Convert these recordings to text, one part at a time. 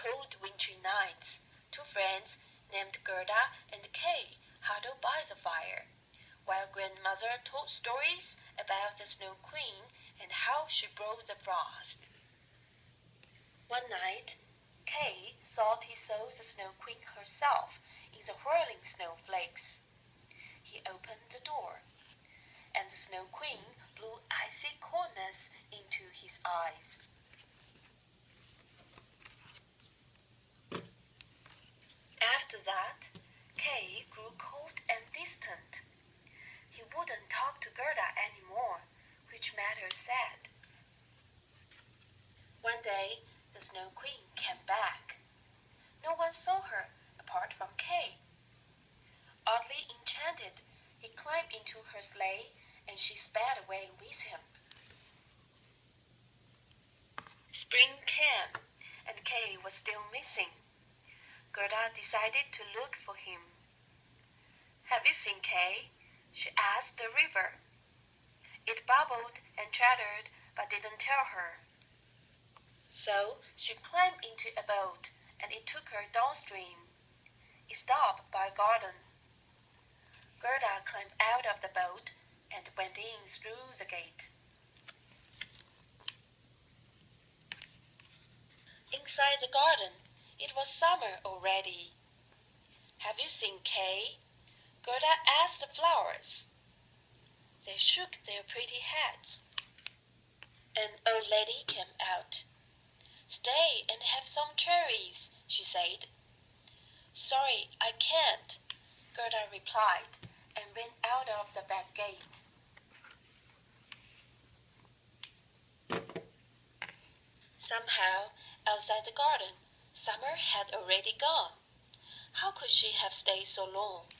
cold wintry nights, two friends named Gerda and Kay huddled by the fire, while grandmother told stories about the Snow Queen and how she broke the frost. One night, Kay thought he saw the Snow Queen herself in the whirling snowflakes. He opened the door, and the Snow Queen blew icy coldness into his eyes. After that, Kay grew cold and distant. He wouldn't talk to Gerda anymore, which made her sad. One day, the Snow Queen came back. No one saw her apart from Kay. Oddly enchanted, he climbed into her sleigh and she sped away with him. Spring came, and Kay was still missing. Gerda decided to look for him. "Have you seen Kay?" she asked the river. It bubbled and chattered, but didn't tell her. So she climbed into a boat, and it took her downstream. It stopped by a garden. Gerda climbed out of the boat and went in through the gate. Inside the garden, it was summer already. "Have you seen Kay?" Gerda asked the flowers. They shook their pretty heads. An old lady came out. "Stay and have some cherries," she said. "Sorry, I can't," Gerda replied, and ran out of the back gate. Somehow, outside the garden, summer had already gone. How could she have stayed so long?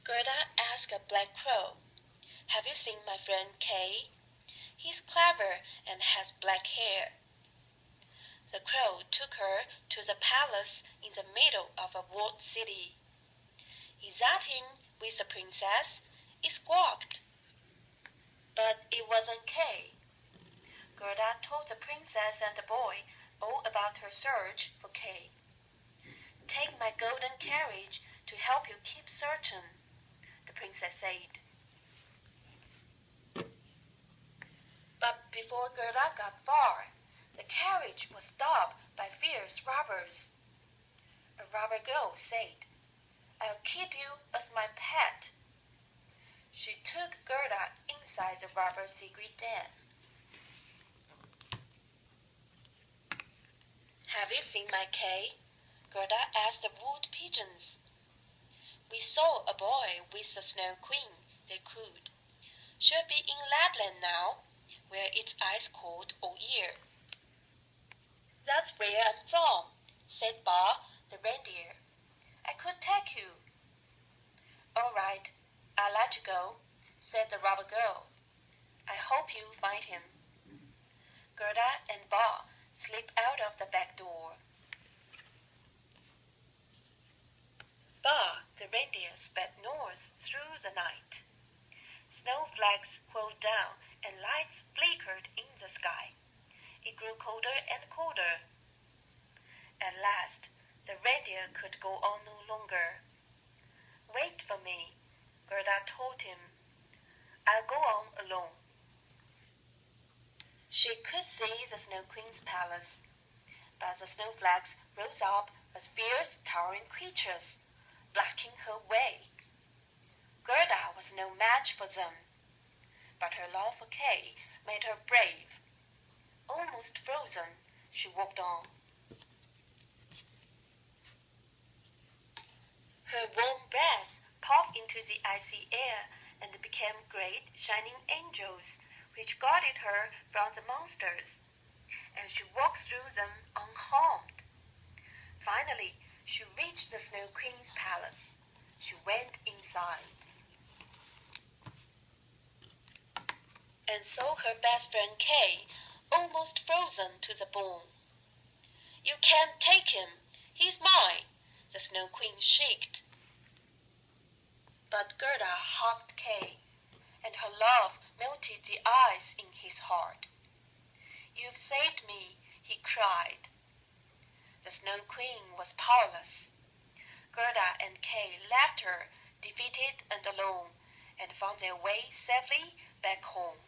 Gerda asked a black crow, "Have you seen my friend Kay? He's clever and has black hair." The crow took her to the palace in the middle of a walled city. "Is that him with the princess?" it squawked. But it wasn't Kay. Gerda told the princess and the boy all about her search for Kay. "Take my golden carriage to help you keep searching," the princess said. But before Gerda got far, the carriage was stopped by fierce robbers. A robber girl said, "I'll keep you as my pet." She took Gerda inside the robber's secret den. "Have you seen my Kay?" Gerda asked the wood pigeons. "We saw a boy with the Snow Queen," they cooed. "She'll be in Lapland now, where it's ice cold all year." "That's where I'm from," said Ba, the reindeer. "I could take you." "All right, I'll let you go," said the robber girl. "I hope you find him." Gerda and Ba slipped out of the back door. Ba, the reindeer, sped north through the night. Snowflakes rolled down and lights flickered in the sky. It grew colder and colder. At last, the reindeer could go on no longer. "Wait for me," Gerda told him. "I'll go on alone." She could see the Snow Queen's palace, but the snowflakes rose up as fierce, towering creatures, blocking her way. Gerda was no match for them, but her love for Kay made her brave. Almost frozen, she walked on. Her warm breath puffed into the icy air and became great shining angels which guarded her from the monsters, and she walked through them unharmed. Finally, she reached the Snow Queen's palace. She went inside and saw her best friend Kay, almost frozen to the bone. "You can't take him. He's mine," the Snow Queen shrieked. But Gerda hugged Kay, and her love melted the ice in his heart. "You've saved me," he cried. the Snow Queen was powerless. Gerda and Kay left her defeated and alone, and found their way safely back home.